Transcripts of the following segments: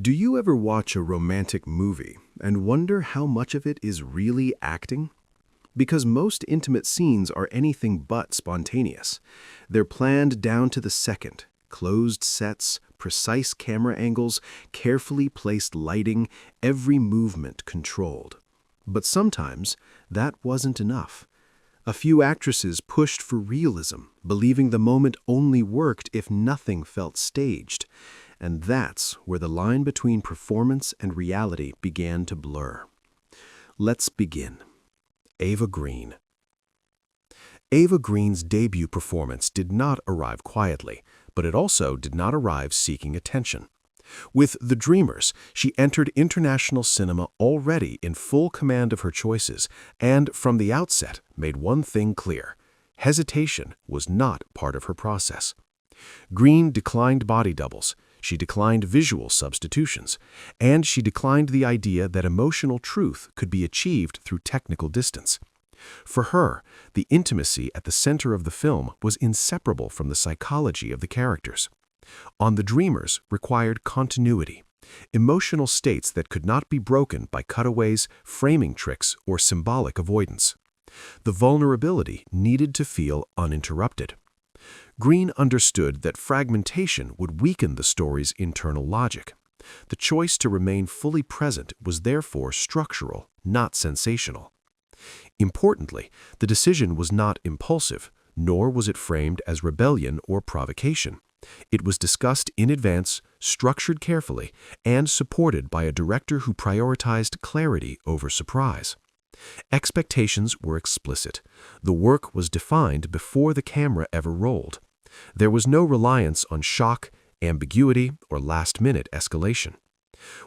Do you ever watch a romantic movie and wonder how much of it is really acting? Because most intimate scenes are anything but spontaneous. They're planned down to the second, closed sets, precise camera angles, carefully placed lighting, every movement controlled. But sometimes that wasn't enough. A few actresses pushed for realism, believing the moment only worked if nothing felt staged. And that's where the line between performance and reality began to blur. Let's begin. Eva Green. Eva Green's debut performance did not arrive quietly, but it also did not arrive seeking attention. With The Dreamers, she entered international cinema already in full command of her choices and, from the outset, made one thing clear: hesitation was not part of her process. Green declined body doubles, she declined visual substitutions, and she declined the idea that emotional truth could be achieved through technical distance. For her, the intimacy at the center of the film was inseparable from the psychology of the characters. On The Dreamers required continuity, emotional states that could not be broken by cutaways, framing tricks, or symbolic avoidance. The vulnerability needed to feel uninterrupted. Green understood that fragmentation would weaken the story's internal logic. The choice to remain fully present was therefore structural, not sensational. Importantly, the decision was not impulsive, nor was it framed as rebellion or provocation. It was discussed in advance, structured carefully, and supported by a director who prioritized clarity over surprise. Expectations were explicit. The work was defined before the camera ever rolled. There was no reliance on shock, ambiguity, or last-minute escalation.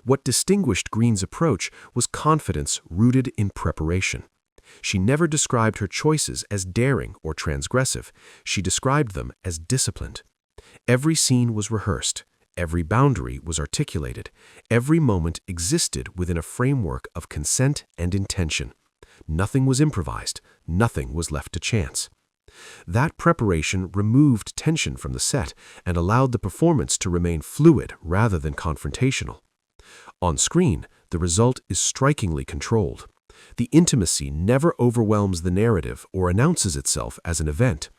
What distinguished Green's approach was confidence rooted in preparation. She never described her choices as daring or transgressive. She described them as disciplined. Every scene was rehearsed. Every boundary was articulated. Every moment existed within a framework of consent and intention. Nothing was improvised. Nothing was left to chance. That preparation removed tension from the set and allowed the performance to remain fluid rather than confrontational. On screen, the result is strikingly controlled. The intimacy never overwhelms the narrative or announces itself as an event.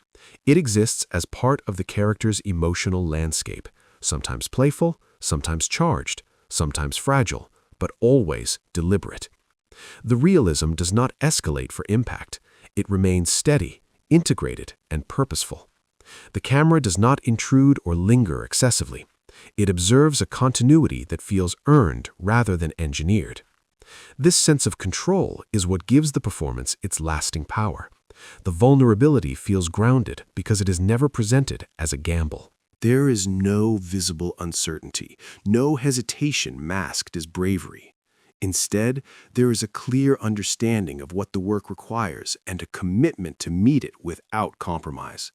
It exists as part of the character's emotional landscape, sometimes playful, sometimes charged, sometimes fragile, but always deliberate. The realism does not escalate for impact. It remains steady, integrated, and purposeful. The camera does not intrude or linger excessively. It observes a continuity that feels earned rather than engineered. This sense of control is what gives the performance its lasting power. The vulnerability feels grounded because it is never presented as a gamble. There is no visible uncertainty, no hesitation masked as bravery. Instead, there is a clear understanding of what the work requires and a commitment to meet it without compromise.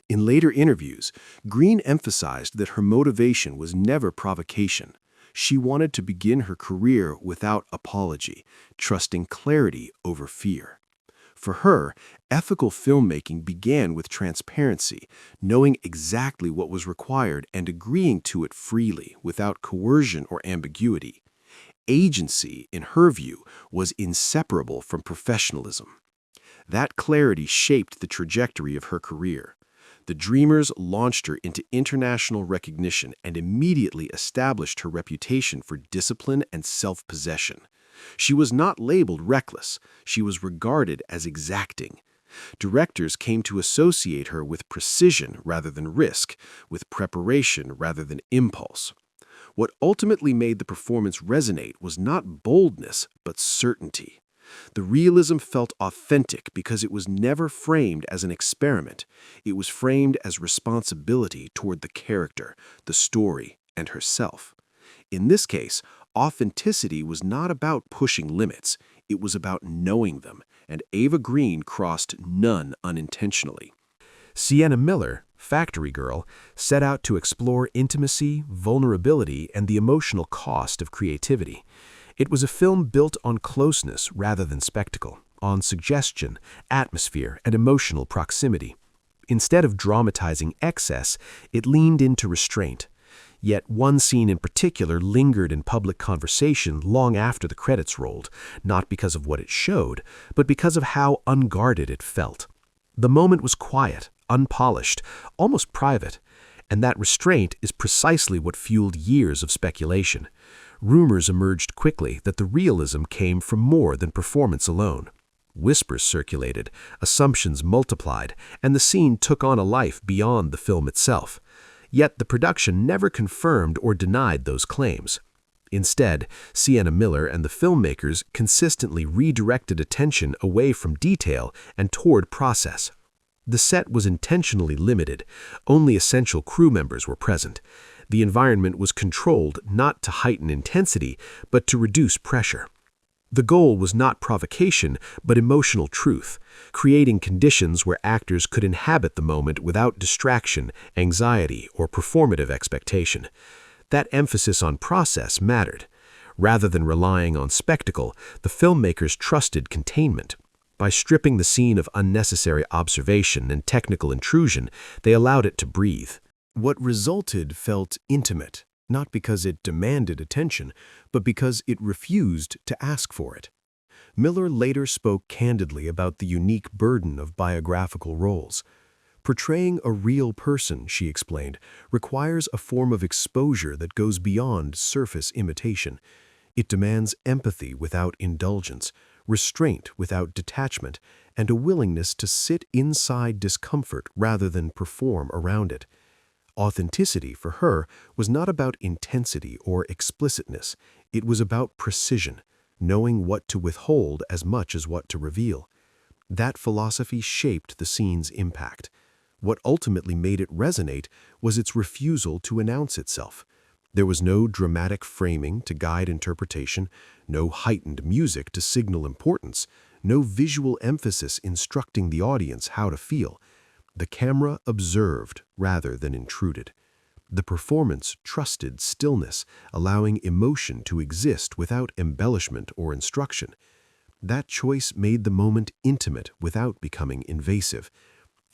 In later interviews, Green emphasized that her motivation was never provocation. She wanted to begin her career without apology, trusting clarity over fear. For her, ethical filmmaking began with transparency, knowing exactly what was required and agreeing to it freely, without coercion or ambiguity. Agency, in her view, was inseparable from professionalism. That clarity shaped the trajectory of her career. The Dreamers launched her into international recognition and immediately established her reputation for discipline and self-possession. She was not labeled reckless. She was regarded as exacting. Directors came to associate her with precision rather than risk, with preparation rather than impulse. What ultimately made the performance resonate was not boldness, but certainty. The realism felt authentic because it was never framed as an experiment. It was framed as responsibility toward the character, the story, and herself. In this case, authenticity was not about pushing limits. It was about knowing them, and Eva Green crossed none unintentionally. Sienna Miller, Factory Girl, set out to explore intimacy, vulnerability, and the emotional cost of creativity. It was a film built on closeness rather than spectacle, on suggestion, atmosphere, and emotional proximity. Instead of dramatizing excess, it leaned into restraint. Yet one scene in particular lingered in public conversation long after the credits rolled, not because of what it showed, but because of how unguarded it felt. The moment was quiet, unpolished, almost private, and that restraint is precisely what fueled years of speculation. Rumors emerged quickly that the realism came from more than performance alone. Whispers circulated, assumptions multiplied, and the scene took on a life beyond the film itself. Yet the production never confirmed or denied those claims. Instead, Sienna Miller and the filmmakers consistently redirected attention away from detail and toward process. The set was intentionally limited. Only essential crew members were present. The environment was controlled not to heighten intensity, but to reduce pressure. The goal was not provocation, but emotional truth, creating conditions where actors could inhabit the moment without distraction, anxiety, or performative expectation. That emphasis on process mattered. Rather than relying on spectacle, the filmmakers trusted containment. By stripping the scene of unnecessary observation and technical intrusion, they allowed it to breathe. What resulted felt intimate, not because it demanded attention, but because it refused to ask for it. Miller later spoke candidly about the unique burden of biographical roles. Portraying a real person, she explained, requires a form of exposure that goes beyond surface imitation. It demands empathy without indulgence, restraint without detachment, and a willingness to sit inside discomfort rather than perform around it. Authenticity, for her, was not about intensity or explicitness. It was about precision, knowing what to withhold as much as what to reveal. That philosophy shaped the scene's impact. What ultimately made it resonate was its refusal to announce itself. There was no dramatic framing to guide interpretation, no heightened music to signal importance, no visual emphasis instructing the audience how to feel. The camera observed rather than intruded. The performance trusted stillness, allowing emotion to exist without embellishment or instruction. That choice made the moment intimate without becoming invasive.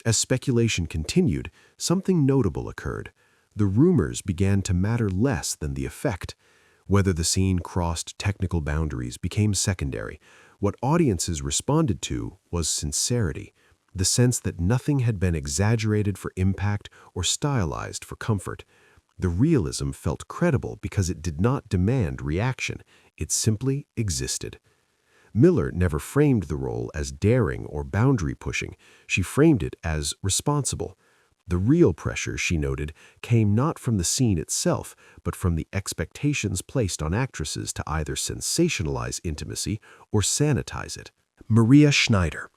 As speculation continued, something notable occurred. The rumors began to matter less than the effect. Whether the scene crossed technical boundaries became secondary. What audiences responded to was sincerity. The sense that nothing had been exaggerated for impact or stylized for comfort. The realism felt credible because it did not demand reaction. It simply existed. Miller never framed the role as daring or boundary-pushing. She framed it as responsible. The real pressure, she noted, came not from the scene itself, but from the expectations placed on actresses to either sensationalize intimacy or sanitize it. Maria Schneider.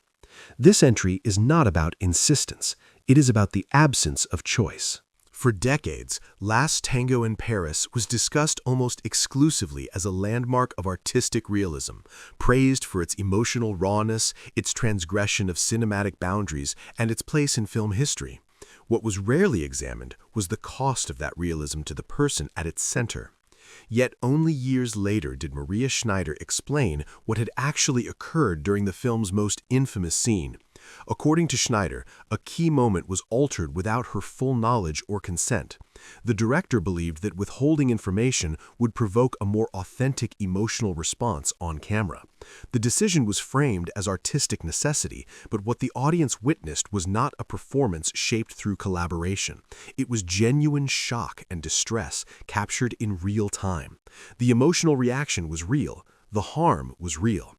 This entry is not about insistence. It is about the absence of choice. For decades, Last Tango in Paris was discussed almost exclusively as a landmark of artistic realism, praised for its emotional rawness, its transgression of cinematic boundaries, and its place in film history. What was rarely examined was the cost of that realism to the person at its center. Yet only years later did Maria Schneider explain what had actually occurred during the film's most infamous scene. According to Schneider, a key moment was altered without her full knowledge or consent. The director believed that withholding information would provoke a more authentic emotional response on camera. The decision was framed as artistic necessity, but what the audience witnessed was not a performance shaped through collaboration. It was genuine shock and distress captured in real time. The emotional reaction was real. The harm was real.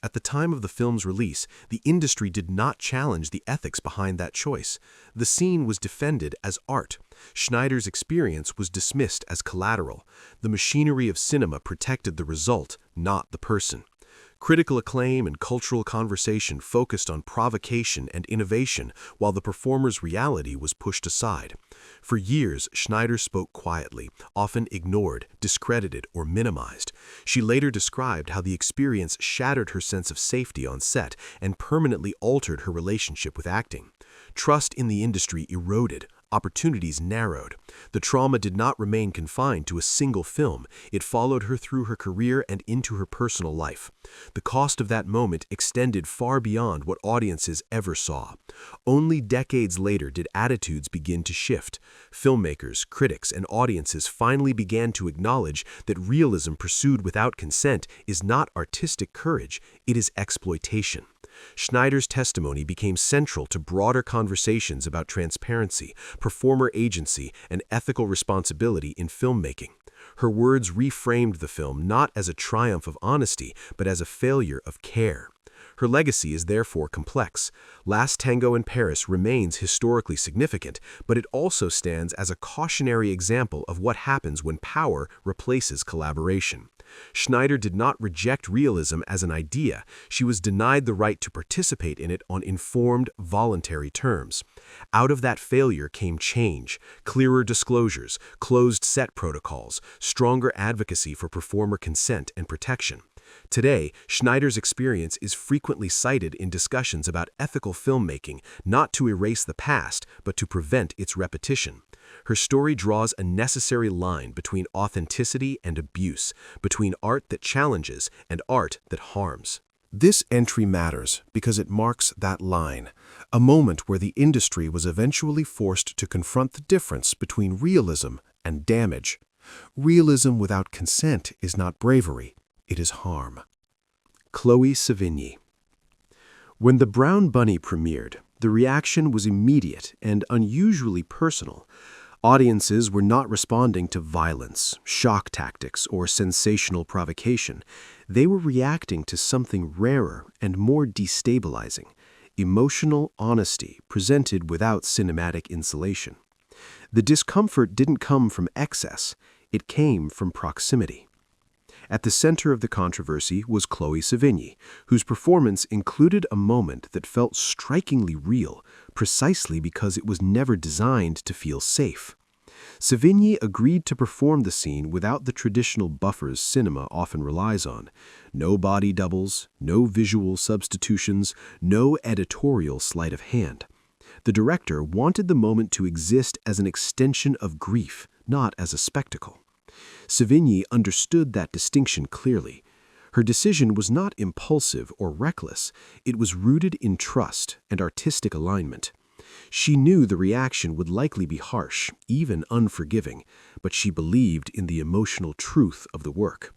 At the time of the film's release, the industry did not challenge the ethics behind that choice. The scene was defended as art. Schneider's experience was dismissed as collateral. The machinery of cinema protected the result, not the person. Critical acclaim and cultural conversation focused on provocation and innovation, while the performer's reality was pushed aside. For years, Schneider spoke quietly, often ignored, discredited, or minimized. She later described how the experience shattered her sense of safety on set and permanently altered her relationship with acting. Trust in the industry eroded, Opportunities narrowed. The trauma did not remain confined to a single film. It followed her through her career and into her personal life. The cost of that moment extended far beyond what audiences ever saw. Only decades later did attitudes begin to shift. Filmmakers, critics, and audiences finally began to acknowledge that realism pursued without consent is not artistic courage, it is exploitation. Schneider's testimony became central to broader conversations about transparency, performer agency, and ethical responsibility in filmmaking. Her words reframed the film not as a triumph of honesty, but as a failure of care. Her legacy is therefore complex. Last Tango in Paris remains historically significant, but it also stands as a cautionary example of what happens when power replaces collaboration. Schneider did not reject realism as an idea. She was denied the right to participate in it on informed, voluntary terms. Out of that failure came change, clearer disclosures, closed set protocols, stronger advocacy for performer consent and protection. Today, Schneider's experience is frequently cited in discussions about ethical filmmaking, not to erase the past, but to prevent its repetition. Her story draws a necessary line between authenticity and abuse, between art that challenges and art that harms. This entry matters because it marks that line, a moment where the industry was eventually forced to confront the difference between realism and damage. Realism without consent is not bravery, it is harm. Chloe Sevigny. When The Brown Bunny premiered, the reaction was immediate and unusually personal. Audiences were not responding to violence, shock tactics, or sensational provocation. They were reacting to something rarer and more destabilizing, emotional honesty presented without cinematic insulation. The discomfort didn't come from excess, it came from proximity. At the center of the controversy was Chloe Sevigny, whose performance included a moment that felt strikingly real, precisely because it was never designed to feel safe. Sevigny agreed to perform the scene without the traditional buffers cinema often relies on. No body doubles, no visual substitutions, no editorial sleight of hand. The director wanted the moment to exist as an extension of grief, not as a spectacle. Sevigny understood that distinction clearly. Her decision was not impulsive or reckless, it was rooted in trust and artistic alignment. She knew the reaction would likely be harsh, even unforgiving, but she believed in the emotional truth of the work.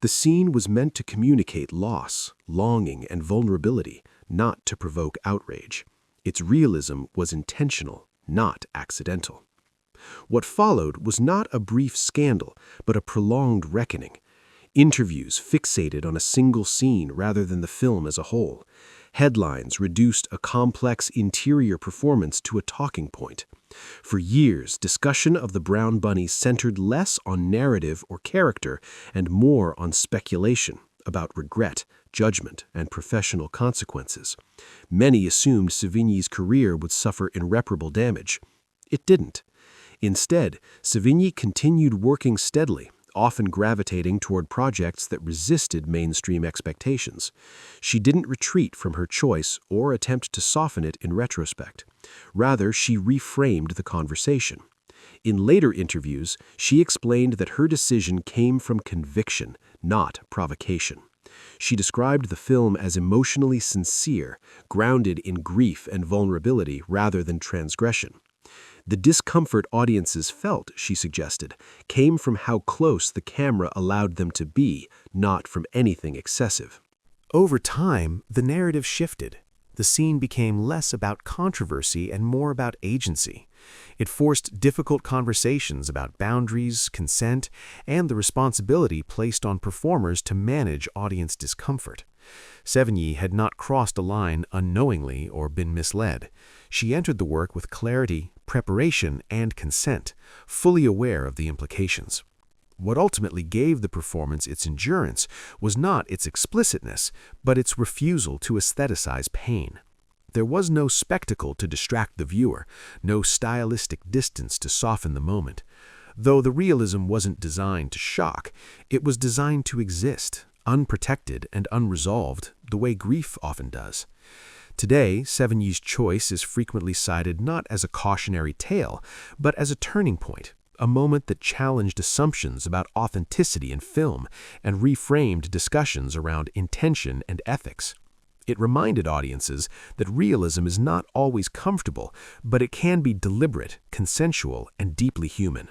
The scene was meant to communicate loss, longing, and vulnerability, not to provoke outrage. Its realism was intentional, not accidental. What followed was not a brief scandal, but a prolonged reckoning. Interviews fixated on a single scene rather than the film as a whole. Headlines reduced a complex interior performance to a talking point. For years, discussion of The Brown Bunny centered less on narrative or character and more on speculation about regret, judgment, and professional consequences. Many assumed Sevigny's career would suffer irreparable damage. It didn't. Instead, Sevigny continued working steadily, often gravitating toward projects that resisted mainstream expectations. She didn't retreat from her choice or attempt to soften it in retrospect. Rather, she reframed the conversation. In later interviews, she explained that her decision came from conviction, not provocation. She described the film as emotionally sincere, grounded in grief and vulnerability rather than transgression. The discomfort audiences felt, she suggested, came from how close the camera allowed them to be, not from anything excessive. Over time, the narrative shifted. The scene became less about controversy and more about agency. It forced difficult conversations about boundaries, consent, and the responsibility placed on performers to manage audience discomfort. Sevigny had not crossed a line unknowingly or been misled. She entered the work with clarity, preparation, and consent, fully aware of the implications. What ultimately gave the performance its endurance was not its explicitness, but its refusal to aestheticize pain. There was no spectacle to distract the viewer, no stylistic distance to soften the moment. Though the realism wasn't designed to shock, it was designed to exist, unprotected and unresolved, the way grief often does. Today, Seven Yi's choice is frequently cited not as a cautionary tale, but as a turning point, a moment that challenged assumptions about authenticity in film and reframed discussions around intention and ethics. It reminded audiences that realism is not always comfortable, but it can be deliberate, consensual, and deeply human.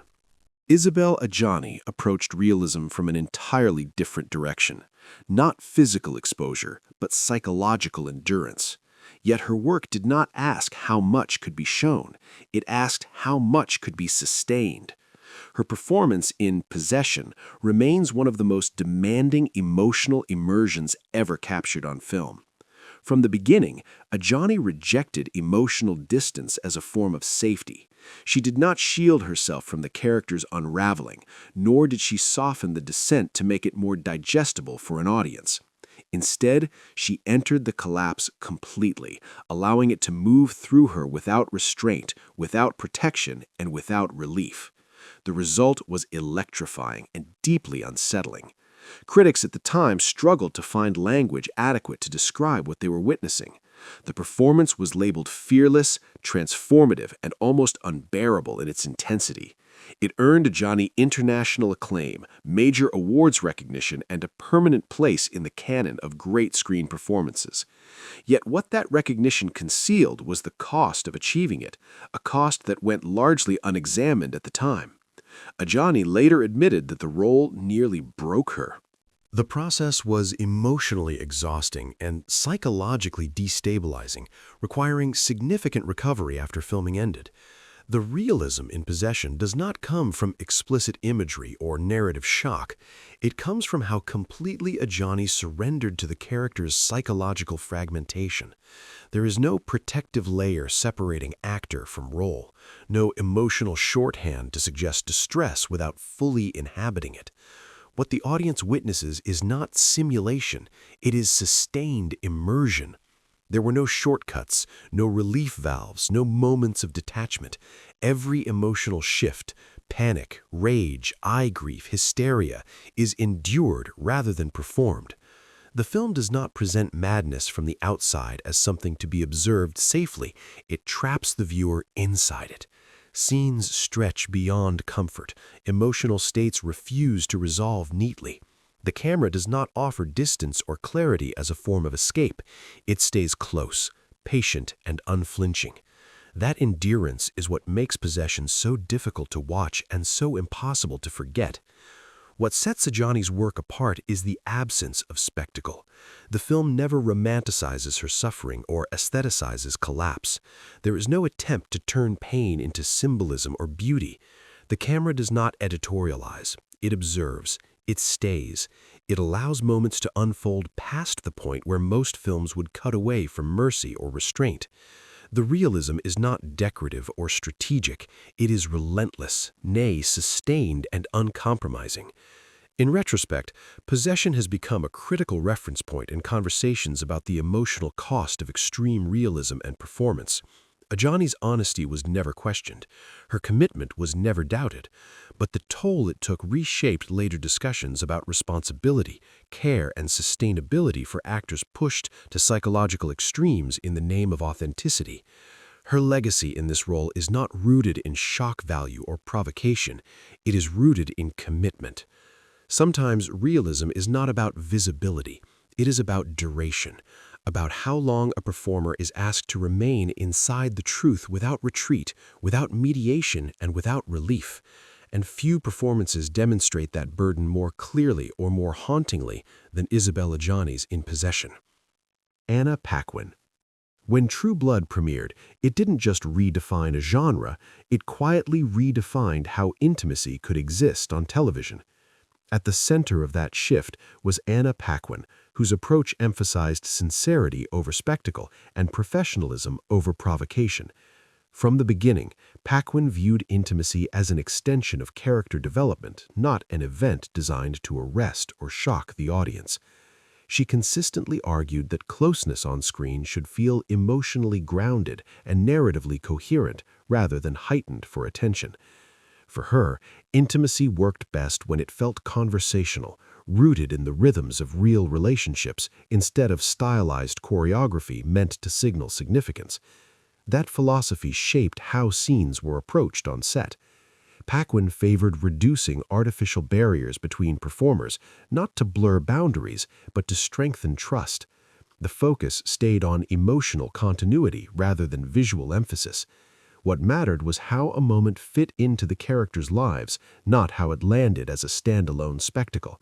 Isabelle Adjani approached realism from an entirely different direction. Not physical exposure, but psychological endurance. Yet her work did not ask how much could be shown. It asked how much could be sustained. Her performance in Possession remains one of the most demanding emotional immersions ever captured on film. From the beginning, Adjani rejected emotional distance as a form of safety. She did not shield herself from the character's unraveling, nor did she soften the descent to make it more digestible for an audience. Instead, she entered the collapse completely, allowing it to move through her without restraint, without protection, and without relief. The result was electrifying and deeply unsettling. Critics at the time struggled to find language adequate to describe what they were witnessing. The performance was labeled fearless, transformative, and almost unbearable in its intensity. It earned Adjani international acclaim, major awards recognition, and a permanent place in the canon of great screen performances. Yet what that recognition concealed was the cost of achieving it, a cost that went largely unexamined at the time. Adjani later admitted that the role nearly broke her. The process was emotionally exhausting and psychologically destabilizing, requiring significant recovery after filming ended. The realism in Possession does not come from explicit imagery or narrative shock. It comes from how completely Adjani surrendered to the character's psychological fragmentation. There is no protective layer separating actor from role, no emotional shorthand to suggest distress without fully inhabiting it. What the audience witnesses is not simulation, it is sustained immersion. There were no shortcuts, no relief valves, no moments of detachment. Every emotional shift, panic, rage, eye grief, hysteria, is endured rather than performed. The film does not present madness from the outside as something to be observed safely. It traps the viewer inside it. Scenes stretch beyond comfort. Emotional states refuse to resolve neatly. The camera does not offer distance or clarity as a form of escape. It stays close, patient, and unflinching. That endurance is what makes Possession so difficult to watch and so impossible to forget. What sets Adjani's work apart is the absence of spectacle. The film never romanticizes her suffering or aestheticizes collapse. There is no attempt to turn pain into symbolism or beauty. The camera does not editorialize. It observes. It stays. It allows moments to unfold past the point where most films would cut away from mercy or restraint. The realism is not decorative or strategic. It is relentless, nay, sustained and uncompromising. In retrospect, Possession has become a critical reference point in conversations about the emotional cost of extreme realism and performance. Adjani's honesty was never questioned. Her commitment was never doubted. But the toll it took reshaped later discussions about responsibility, care, and sustainability for actors pushed to psychological extremes in the name of authenticity. Her legacy in this role is not rooted in shock value or provocation. It is rooted in commitment. Sometimes realism is not about visibility. It is about duration, about how long a performer is asked to remain inside the truth without retreat, without mediation, and without relief. And few performances demonstrate that burden more clearly or more hauntingly than Isabelle Adjani's in Possession. Anna Paquin. When True Blood premiered, it didn't just redefine a genre, it quietly redefined how intimacy could exist on television. At the center of that shift was Anna Paquin, whose approach emphasized sincerity over spectacle and professionalism over provocation. From the beginning, Paquin viewed intimacy as an extension of character development, not an event designed to arrest or shock the audience. She consistently argued that closeness on screen should feel emotionally grounded and narratively coherent rather than heightened for attention. For her, intimacy worked best when it felt conversational, rooted in the rhythms of real relationships instead of stylized choreography meant to signal significance. That philosophy shaped how scenes were approached on set. Paquin favored reducing artificial barriers between performers, not to blur boundaries, but to strengthen trust. The focus stayed on emotional continuity rather than visual emphasis. What mattered was how a moment fit into the characters' lives, not how it landed as a standalone spectacle.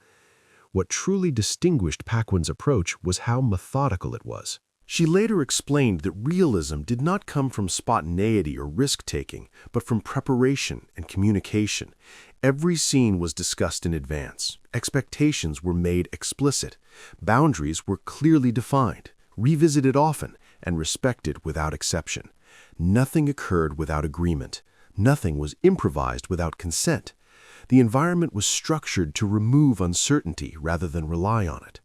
What truly distinguished Paquin's approach was how methodical it was. She later explained that realism did not come from spontaneity or risk-taking, but from preparation and communication. Every scene was discussed in advance. Expectations were made explicit. Boundaries were clearly defined, revisited often, and respected without exception. Nothing occurred without agreement. Nothing was improvised without consent. The environment was structured to remove uncertainty rather than rely on it.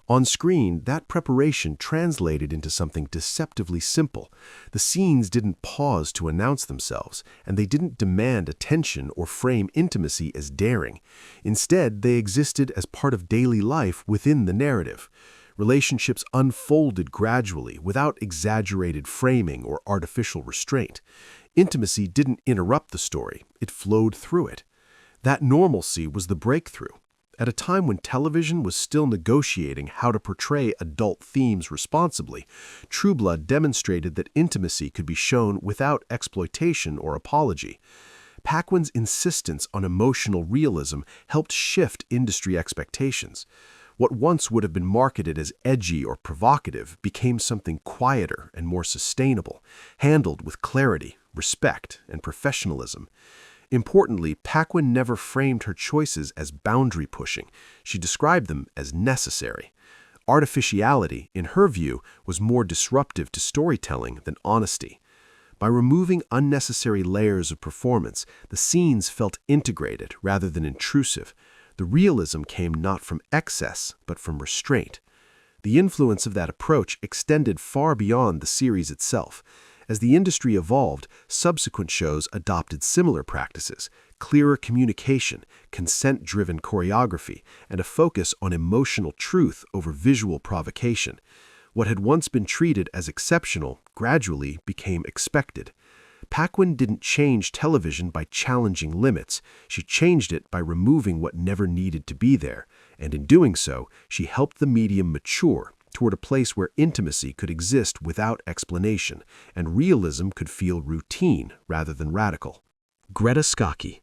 On screen, that preparation translated into something deceptively simple. The scenes didn't pause to announce themselves, and they didn't demand attention or frame intimacy as daring. Instead, they existed as part of daily life within the narrative. Relationships unfolded gradually, without exaggerated framing or artificial restraint. Intimacy didn't interrupt the story, it flowed through it. That normalcy was the breakthrough. At a time when television was still negotiating how to portray adult themes responsibly, True Blood demonstrated that intimacy could be shown without exploitation or apology. Paquin's insistence on emotional realism helped shift industry expectations. What once would have been marketed as edgy or provocative became something quieter and more sustainable, handled with clarity, respect, and professionalism. Importantly, Paquin never framed her choices as boundary pushing. She described them as necessary. Artificiality, in her view, was more disruptive to storytelling than honesty. By removing unnecessary layers of performance, the scenes felt integrated rather than intrusive. The realism came not from excess, but from restraint. The influence of that approach extended far beyond the series itself. As the industry evolved, subsequent shows adopted similar practices: clearer communication, consent-driven choreography, and a focus on emotional truth over visual provocation. What had once been treated as exceptional gradually became expected. Paquin didn't change television by challenging limits. She changed it by removing what never needed to be there, and in doing so, she helped the medium mature toward a place where intimacy could exist without explanation, and realism could feel routine rather than radical. Greta Scacchi.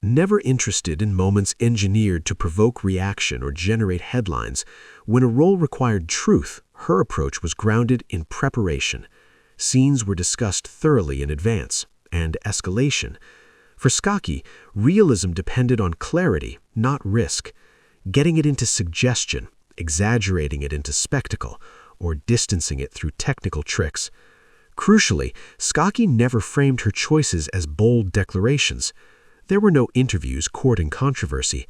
Never interested in moments engineered to provoke reaction or generate headlines, when a role required truth, her approach was grounded in preparation. Scenes were discussed thoroughly in advance, and escalation. For Scacchi, realism depended on clarity, not risk. Getting it into suggestion, exaggerating it into spectacle, or distancing it through technical tricks. Crucially, Scacchi never framed her choices as bold declarations. There were no interviews courting controversy.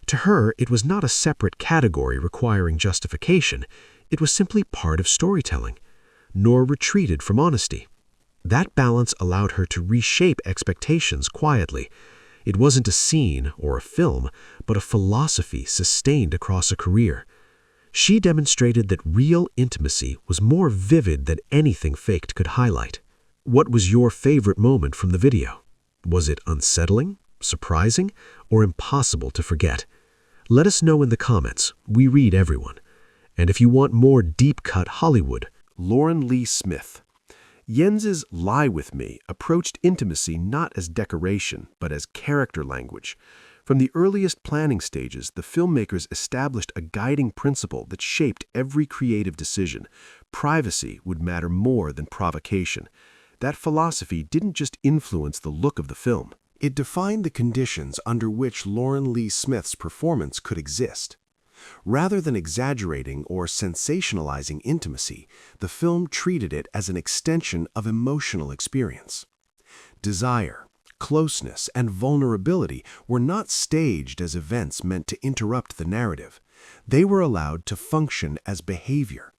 To her, it was not a separate category requiring justification. It was simply part of storytelling, nor retreated from honesty. That balance allowed her to reshape expectations quietly. It wasn't a scene or a film, but a philosophy sustained across a career. She demonstrated that real intimacy was more vivid than anything faked could highlight. What was your favorite moment from the video? Was it unsettling, surprising, or impossible to forget? Let us know in the comments. We read everyone. And if you want more deep-cut Hollywood, Lauren Lee Smith. Jens's Lie With Me approached intimacy not as decoration, but as character language. From the earliest planning stages, the filmmakers established a guiding principle that shaped every creative decision. Privacy would matter more than provocation. That philosophy didn't just influence the look of the film. It defined the conditions under which Lauren Lee Smith's performance could exist. Rather than exaggerating or sensationalizing intimacy, the film treated it as an extension of emotional experience. Desire, closeness, and vulnerability were not staged as events meant to interrupt the narrative. They were allowed to function as behavior.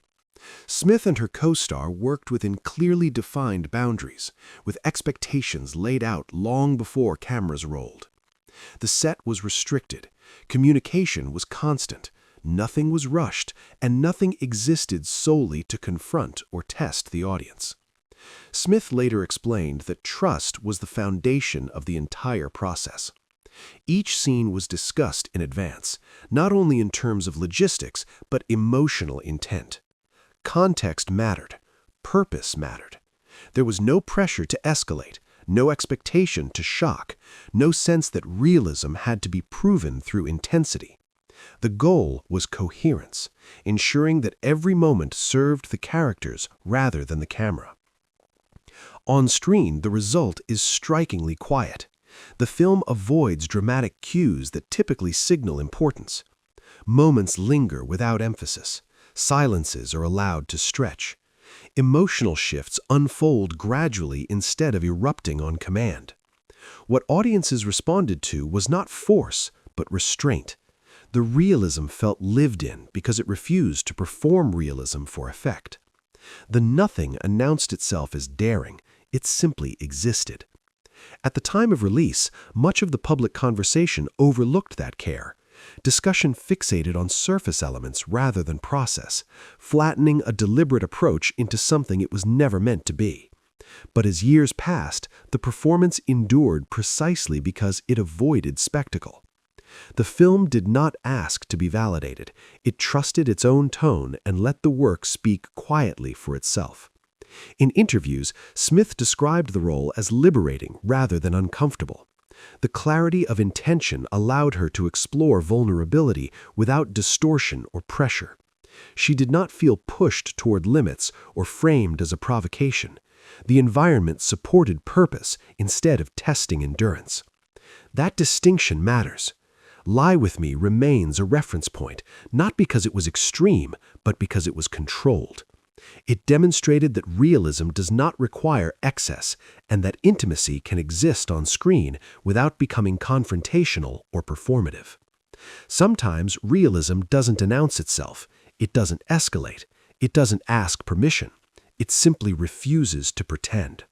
Smith and her co-star worked within clearly defined boundaries, with expectations laid out long before cameras rolled. The set was restricted, communication was constant, nothing was rushed, and nothing existed solely to confront or test the audience. Smith later explained that trust was the foundation of the entire process. Each scene was discussed in advance, not only in terms of logistics, but emotional intent. Context mattered. Purpose mattered. There was no pressure to escalate, no expectation to shock, no sense that realism had to be proven through intensity. The goal was coherence, ensuring that every moment served the characters rather than the camera. On screen, the result is strikingly quiet. The film avoids dramatic cues that typically signal importance. Moments linger without emphasis. Silences are allowed to stretch. Emotional shifts unfold gradually instead of erupting on command. What audiences responded to was not force, but restraint. The realism felt lived in because it refused to perform realism for effect. The nothing announced itself as daring, it simply existed. At the time of release, much of the public conversation overlooked that care. Discussion fixated on surface elements rather than process, flattening a deliberate approach into something it was never meant to be. But as years passed, the performance endured precisely because it avoided spectacle. The film did not ask to be validated. It trusted its own tone and let the work speak quietly for itself. In interviews, Smith described the role as liberating rather than uncomfortable. The clarity of intention allowed her to explore vulnerability without distortion or pressure. She did not feel pushed toward limits or framed as a provocation. The environment supported purpose instead of testing endurance. That distinction matters. Lie With Me remains a reference point, not because it was extreme, but because it was controlled. It demonstrated that realism does not require excess and that intimacy can exist on screen without becoming confrontational or performative. Sometimes realism doesn't announce itself, it doesn't escalate, it doesn't ask permission, it simply refuses to pretend.